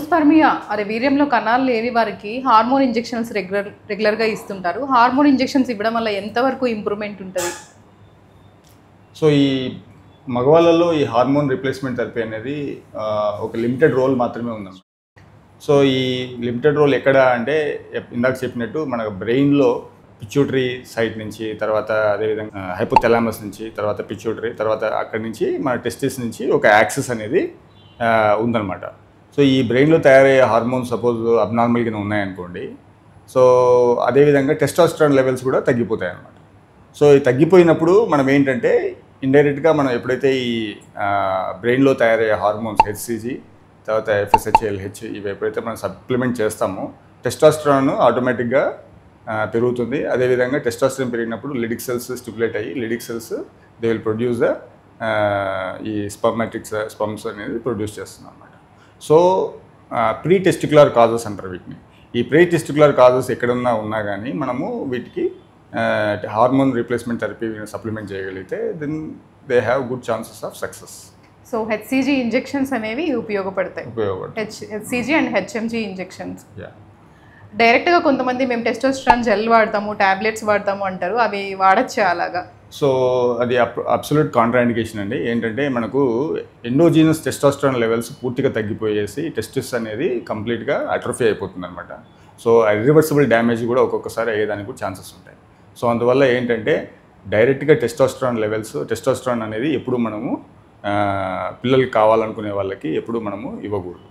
స్పర్మియా అదే వీర్యంలో కణాలు లేని వారికి హార్మోన్ ఇంజెక్షన్స్ రెగ్యులర్గా ఇస్తుంటారు. హార్మోన్ ఇంజెక్షన్స్ ఇవ్వడం వల్ల ఎంతవరకు ఇంప్రూవ్మెంట్ ఉంటుంది? సో ఈ మగవాళ్ళలో ఈ హార్మోన్ రీప్లేస్మెంట్ థెరపీ అనేది ఒక లిమిటెడ్ రోల్ మాత్రమే ఉందన్నమాట. సో ఈ లిమిటెడ్ రోల్ ఎక్కడ అంటే ఇందాక చెప్పినట్టు మన బ్రెయిన్లో పిచ్యూటరీ సైట్ నుంచి, తర్వాత అదేవిధంగా హైపోథెలామస్ నుంచి, తర్వాత పిచ్యూటరీ, తర్వాత అక్కడి నుంచి మన టెస్టిస్ నుంచి ఒక యాక్సెస్ అనేది ఉందన్నమాట. సో ఈ బ్రెయిన్లో తయారయ్యే హార్మోన్స్ సపోజ్ అబ్నార్మల్గా ఉన్నాయనుకోండి, సో అదేవిధంగా టెస్టోస్టెరాన్ లెవెల్స్ కూడా తగ్గిపోతాయి అన్నమాట. సో ఈ తగ్గిపోయినప్పుడు మనం ఏంటంటే ఇండైరెక్ట్గా మనం ఎప్పుడైతే ఈ బ్రెయిన్లో తయారయ్యే హార్మోన్స్ హెచ్సిజీ, తర్వాత ఎఫ్ఎస్హెచ్, ఎల్హెచ్ ఇవి ఎప్పుడైతే మనం సప్లిమెంట్ చేస్తామో టెస్టోస్టెరాన్ ఆటోమేటిక్గా పెరుగుతుంది. అదేవిధంగా టెస్టోస్టెరాన్ పెరిగినప్పుడు లిడిక్ సెల్స్ స్టిమ్యులేట్ అయ్యి Leydig cells they will produce the ఈ స్పర్మ్స్ అనేది ప్రొడ్యూస్ చేస్తుంది అన్నమాట. సో ప్రీ టెస్టిక్యులర్ కాజెస్ అంటారు వీటిని. ఈ ప్రీ టెస్టిక్యులర్ కాజెస్ ఎక్కడున్నా ఉన్నా కానీ మనము వీటికి హార్మోన్ రీప్లేస్మెంట్ థెరపీ సప్లిమెంట్ చేయగలిగితే then they have good chances of success. So HCG injections అనేవి ఉపయోగపడతాయి. హెచ్సిజీ అండ్ హెచ్ఎంజీ ఇంజెక్షన్స్ డైరెక్ట్గా కొంతమంది మేము టెస్టోస్టెరాన్ జెల్ వాడతాము, ట్యాబ్లెట్స్ వాడతాము అంటారు. అవి వాడచ్చా అలాగా? సో అది అబ్సల్యూట్ కాంట్రాఇండికేషన్ అండి. ఏంటంటే మనకు ఎండోజీనస్ టెస్టోస్టెరాన్ లెవెల్స్ పూర్తిగా తగ్గిపోయేసి టెస్టిస్ అనేది కంప్లీట్గా అట్రోఫీ అయిపోతుంది అనమాట. సో ఇర్రివర్సిబుల్ డ్యామేజ్ కూడా ఒక్కొక్కసారి అయ్యేదానికి కూడా ఛాన్సెస్ ఉంటాయి. సో అందువల్ల ఏంటంటే డైరెక్ట్గా టెస్టోస్టెరాన్ అనేది ఎప్పుడు మనము పిల్లలకి కావాలనుకునే వాళ్ళకి ఎప్పుడు మనము ఇవ్వకూడదు.